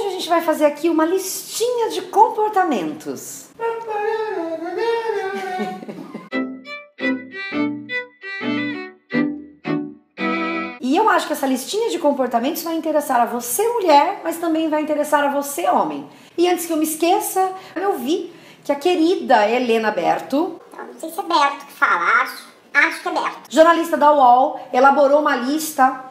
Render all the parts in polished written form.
a gente vai fazer aqui uma listinha de comportamentos. E eu acho que essa listinha de comportamentos vai interessar a você, mulher, mas também vai interessar a você, homem. E antes que eu me esqueça, eu vi que a querida Helena Berto, não sei se é Berto que fala, acho que é Berto, jornalista da UOL, elaborou uma lista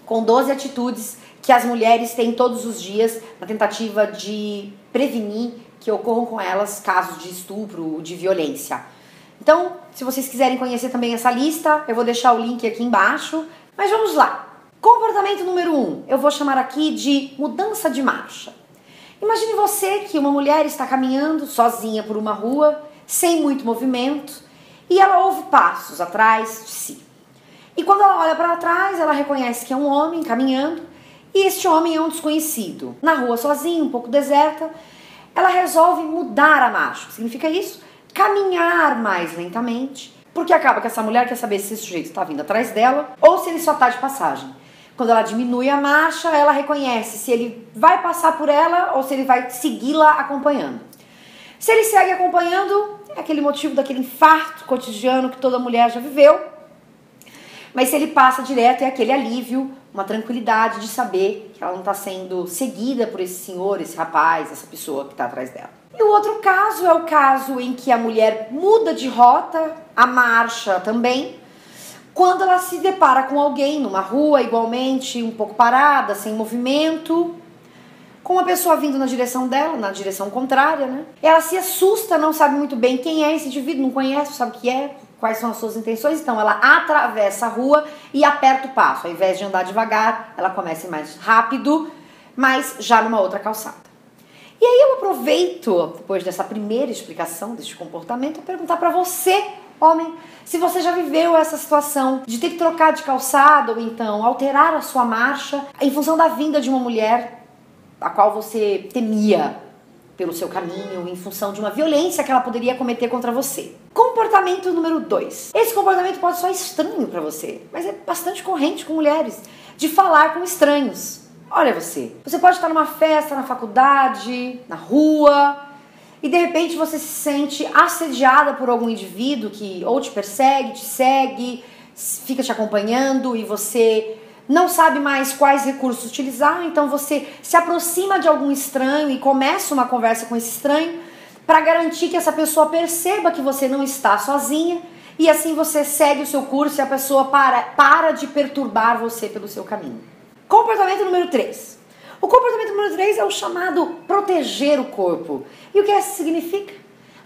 com 12 atitudes que as mulheres têm todos os dias na tentativa de prevenir que ocorram com elas casos de estupro, de violência. Então, se vocês quiserem conhecer também essa lista, eu vou deixar o link aqui embaixo. Mas vamos lá. Comportamento número 1, eu vou chamar aqui de mudança de marcha. Imagine você que uma mulher está caminhando sozinha por uma rua, sem muito movimento, e ela ouve passos atrás de si. E quando ela olha para trás, ela reconhece que é um homem caminhando, e este homem é um desconhecido. Na rua sozinha, um pouco deserta, ela resolve mudar a marcha. O que significa isso? Caminhar mais lentamente, porque acaba que essa mulher quer saber se esse sujeito está vindo atrás dela ou se ele só está de passagem. Quando ela diminui a marcha, ela reconhece se ele vai passar por ela ou se ele vai segui-la acompanhando. Se ele segue acompanhando, é aquele motivo daquele infarto cotidiano que toda mulher já viveu. Mas se ele passa direto, é aquele alívio, uma tranquilidade de saber que ela não está sendo seguida por esse senhor, esse rapaz, essa pessoa que está atrás dela. E o outro caso é o caso em que a mulher muda de rota, a marcha também, quando ela se depara com alguém numa rua, igualmente, um pouco parada, sem movimento, com uma pessoa vindo na direção dela, na direção contrária, né? Ela se assusta, não sabe muito bem quem é esse indivíduo, não conhece, não sabe o que é, quais são as suas intenções, então ela atravessa a rua e aperta o passo. Ao invés de andar devagar, ela começa mais rápido, mas já numa outra calçada. E aí eu aproveito, depois dessa primeira explicação deste comportamento, a perguntar para você, homem, se você já viveu essa situação de ter que trocar de calçada ou então alterar a sua marcha em função da vinda de uma mulher a qual você temia pelo seu caminho, em função de uma violência que ela poderia cometer contra você. Comportamento número 2. Esse comportamento pode soar estranho para você, mas é bastante corrente com mulheres, de falar com estranhos. Olha você pode estar numa festa, na faculdade, na rua, e de repente você se sente assediada por algum indivíduo que ou te persegue, te segue, fica te acompanhando e você não sabe mais quais recursos utilizar, então você se aproxima de algum estranho e começa uma conversa com esse estranho para garantir que essa pessoa perceba que você não está sozinha e assim você segue o seu curso e a pessoa para de perturbar você pelo seu caminho. Comportamento número 3. O comportamento número 3 é o chamado proteger o corpo. E o que isso significa?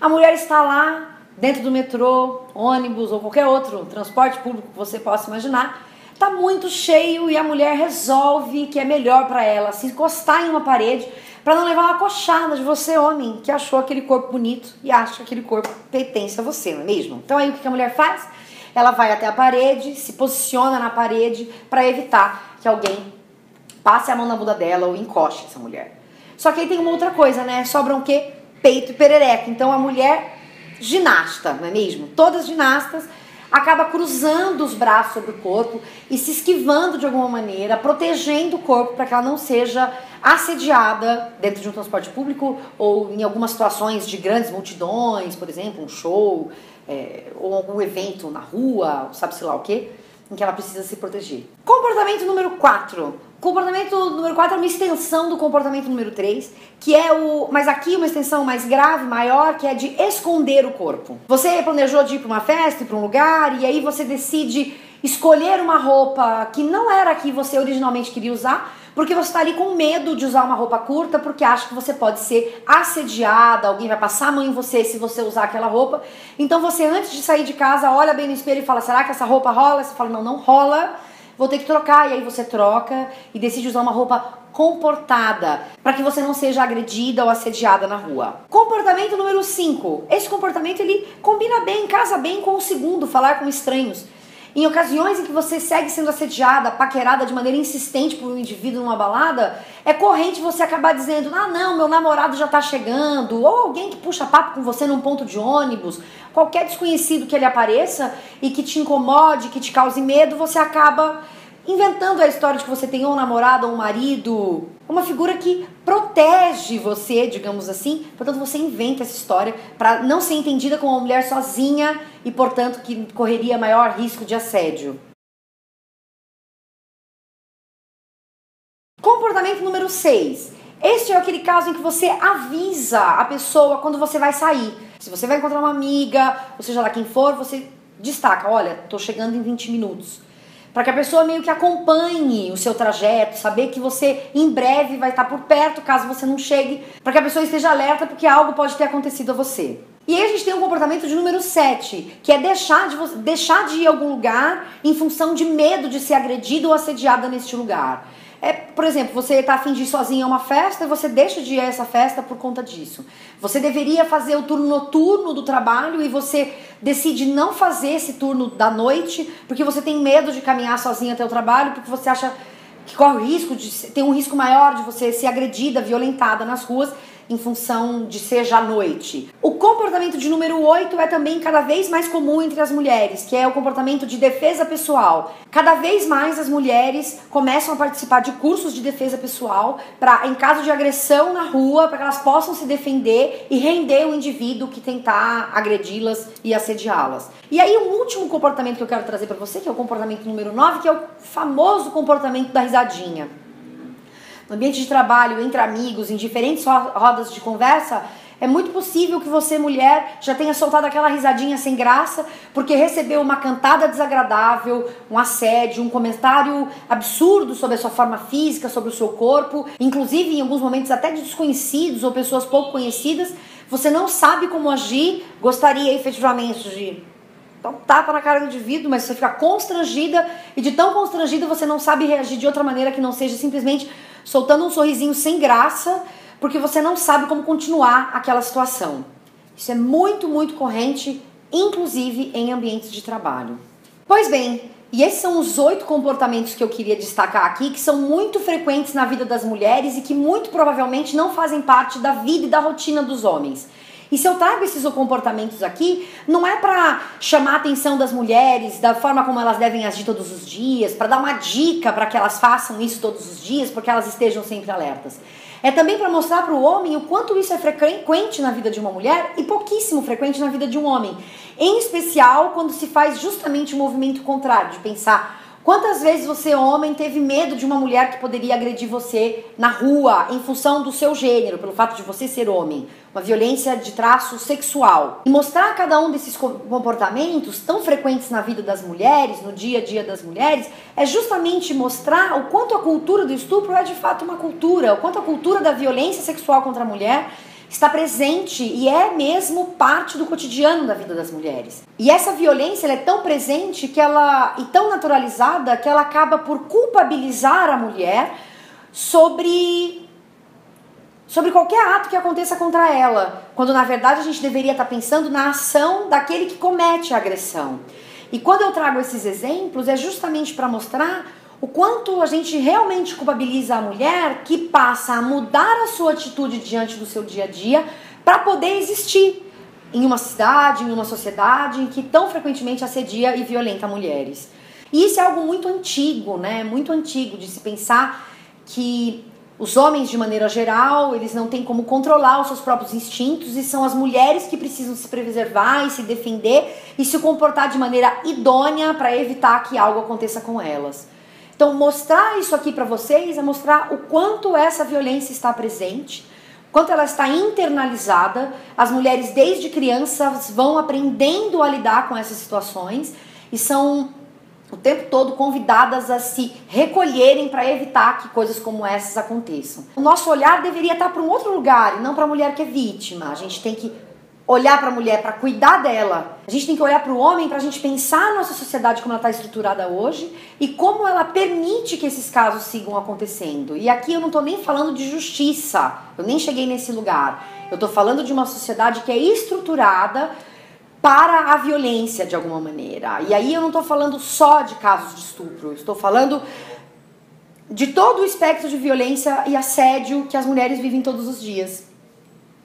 A mulher está lá, dentro do metrô, ônibus ou qualquer outro transporte público que você possa imaginar, está muito cheio e a mulher resolve que é melhor para ela se encostar em uma parede para não levar uma coxada de você, homem, que achou aquele corpo bonito e acha que aquele corpo pertence a você, não é mesmo? Então aí o que a mulher faz? Ela vai até a parede, se posiciona na parede para evitar que alguém passe a mão na bunda dela ou encoste essa mulher. Só que aí tem uma outra coisa, né? Sobram o quê? Peito e perereca. Então a mulher ginasta, não é mesmo? Todas as ginastas acaba cruzando os braços sobre o corpo e se esquivando de alguma maneira, protegendo o corpo para que ela não seja assediada dentro de um transporte público ou em algumas situações de grandes multidões, por exemplo, um show, ou algum evento na rua, sabe-se lá o quê, em que ela precisa se proteger. Comportamento número 4. Comportamento número 4 é uma extensão do comportamento número 3, que é mas aqui uma extensão mais grave, maior, que é de esconder o corpo. Você planejou de ir para uma festa, ir para um lugar, e aí você decide escolher uma roupa que não era a que você originalmente queria usar, porque você está ali com medo de usar uma roupa curta, porque acha que você pode ser assediada, alguém vai passar a mão em você se você usar aquela roupa. Então você, antes de sair de casa, olha bem no espelho e fala, será que essa roupa rola? Você fala, não, não rola, vou ter que trocar. E aí você troca e decide usar uma roupa comportada, para que você não seja agredida ou assediada na rua. Comportamento número 5. Esse comportamento, ele combina bem, casa bem com o segundo, falar com estranhos. Em ocasiões em que você segue sendo assediada, paquerada de maneira insistente por um indivíduo numa balada, é corrente você acabar dizendo, ah não, meu namorado já tá chegando, ou alguém que puxa papo com você num ponto de ônibus, qualquer desconhecido que ele apareça e que te incomode, que te cause medo, você acaba inventando a história de que você tem ou um namorado ou um marido, uma figura que protege você, digamos assim. Portanto, você inventa essa história para não ser entendida como uma mulher sozinha e, portanto, que correria maior risco de assédio. Comportamento número 6. Este é aquele caso em que você avisa a pessoa quando você vai sair. Se você vai encontrar uma amiga, ou seja lá quem for, você destaca, olha, tô chegando em 20 minutos. Para que a pessoa meio que acompanhe o seu trajeto, saber que você em breve vai estar por perto, caso você não chegue, para que a pessoa esteja alerta porque algo pode ter acontecido a você. E aí a gente tem um comportamento de número 7, que é deixar de ir a algum lugar em função de medo de ser agredido ou assediada neste lugar. Por exemplo, você está a fim de ir sozinha a uma festa e você deixa de ir a essa festa por conta disso. Você deveria fazer o turno noturno do trabalho e você decide não fazer esse turno da noite porque você tem medo de caminhar sozinha até o trabalho, porque você acha que corre o risco tem um risco maior de você ser agredida, violentada nas ruas em função de ser já noite. O comportamento de número 8 é também cada vez mais comum entre as mulheres, que é o comportamento de defesa pessoal. Cada vez mais as mulheres começam a participar de cursos de defesa pessoal para, em caso de agressão na rua, para que elas possam se defender e render o indivíduo que tentar agredi-las e assediá-las. E aí um último comportamento que eu quero trazer para você, que é o comportamento número 9, que é o famoso comportamento da risadinha. No ambiente de trabalho, entre amigos, em diferentes rodas de conversa, é muito possível que você, mulher, já tenha soltado aquela risadinha sem graça porque recebeu uma cantada desagradável, um assédio, um comentário absurdo sobre a sua forma física, sobre o seu corpo, inclusive em alguns momentos até de desconhecidos ou pessoas pouco conhecidas. Você não sabe como agir, gostaria efetivamente de dar um tapa na cara do indivíduo, mas você fica constrangida e de tão constrangida você não sabe reagir de outra maneira que não seja simplesmente soltando um sorrisinho sem graça, porque você não sabe como continuar aquela situação. Isso é muito, muito corrente, inclusive em ambientes de trabalho. Pois bem, e esses são os 8 comportamentos que eu queria destacar aqui, que são muito frequentes na vida das mulheres e que muito provavelmente não fazem parte da vida e da rotina dos homens. E se eu trago esses comportamentos aqui, não é para chamar a atenção das mulheres, da forma como elas devem agir todos os dias, para dar uma dica para que elas façam isso todos os dias, porque elas estejam sempre alertas. É também para mostrar para o homem o quanto isso é frequente na vida de uma mulher e pouquíssimo frequente na vida de um homem. Em especial quando se faz justamente o movimento contrário, de pensar quantas vezes você, homem, teve medo de uma mulher que poderia agredir você na rua em função do seu gênero, pelo fato de você ser homem. Uma violência de traço sexual. E mostrar cada um desses comportamentos tão frequentes na vida das mulheres, no dia a dia das mulheres, é justamente mostrar o quanto a cultura do estupro é de fato uma cultura, o quanto a cultura da violência sexual contra a mulher está presente e é mesmo parte do cotidiano da vida das mulheres. E essa violência ela é tão presente e tão naturalizada que ela acaba por culpabilizar a mulher sobre qualquer ato que aconteça contra ela, quando na verdade a gente deveria estar pensando na ação daquele que comete a agressão. E quando eu trago esses exemplos é justamente para mostrar o quanto a gente realmente culpabiliza a mulher que passa a mudar a sua atitude diante do seu dia a dia para poder existir em uma cidade, em uma sociedade em que tão frequentemente assedia e violenta mulheres. E isso é algo muito antigo, né? Muito antigo de se pensar que os homens, de maneira geral, eles não têm como controlar os seus próprios instintos e são as mulheres que precisam se preservar e se defender e se comportar de maneira idônea para evitar que algo aconteça com elas. Então, mostrar isso aqui para vocês é mostrar o quanto essa violência está presente, o quanto ela está internalizada. As mulheres, desde crianças, vão aprendendo a lidar com essas situações e são o tempo todo convidadas a se recolherem para evitar que coisas como essas aconteçam. O nosso olhar deveria estar para um outro lugar e não para a mulher que é vítima. A gente tem que olhar para a mulher para cuidar dela. A gente tem que olhar para o homem para a gente pensar a nossa sociedade como ela está estruturada hoje e como ela permite que esses casos sigam acontecendo. E aqui eu não estou nem falando de justiça, eu nem cheguei nesse lugar. Eu estou falando de uma sociedade que é estruturada para a violência de alguma maneira. E aí eu não estou falando só de casos de estupro, eu estou falando de todo o espectro de violência e assédio que as mulheres vivem todos os dias.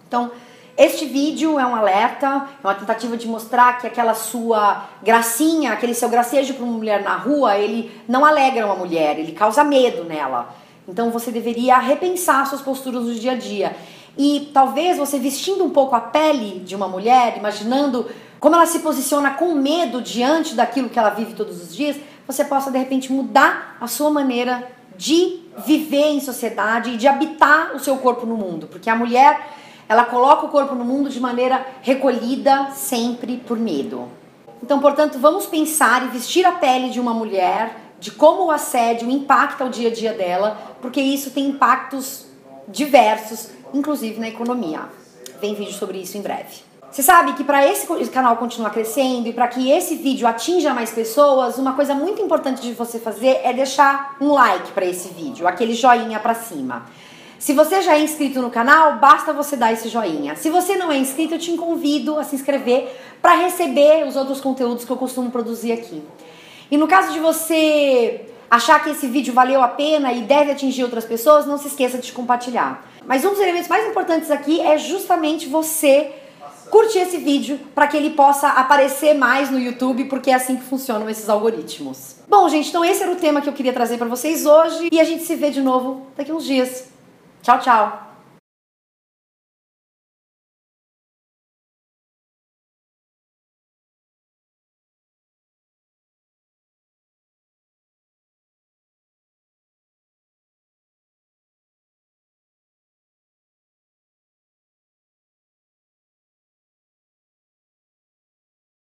Então, Este vídeo é um alerta, é uma tentativa de mostrar que aquela sua gracinha, aquele seu gracejo para uma mulher na rua, ele não alegra uma mulher, ele causa medo nela. Então você deveria repensar suas posturas no dia a dia. E talvez você vestindo um pouco a pele de uma mulher, imaginando como ela se posiciona com medo diante daquilo que ela vive todos os dias, você possa de repente mudar a sua maneira de viver em sociedade e de habitar o seu corpo no mundo. Porque a mulher, ela coloca o corpo no mundo de maneira recolhida, sempre por medo. Então, portanto, vamos pensar e vestir a pele de uma mulher, de como o assédio impacta o dia a dia dela, porque isso tem impactos diversos, inclusive na economia. Vem vídeo sobre isso em breve. Você sabe que para esse canal continuar crescendo e para que esse vídeo atinja mais pessoas, uma coisa muito importante de você fazer é deixar um like para esse vídeo, aquele joinha para cima. Se você já é inscrito no canal, basta você dar esse joinha. Se você não é inscrito, eu te convido a se inscrever para receber os outros conteúdos que eu costumo produzir aqui. E no caso de você achar que esse vídeo valeu a pena e deve atingir outras pessoas, não se esqueça de compartilhar. Mas um dos elementos mais importantes aqui é justamente você curtir esse vídeo para que ele possa aparecer mais no YouTube, porque é assim que funcionam esses algoritmos. Bom, gente, então esse era o tema que eu queria trazer para vocês hoje e a gente se vê de novo daqui uns dias. Tchau, tchau!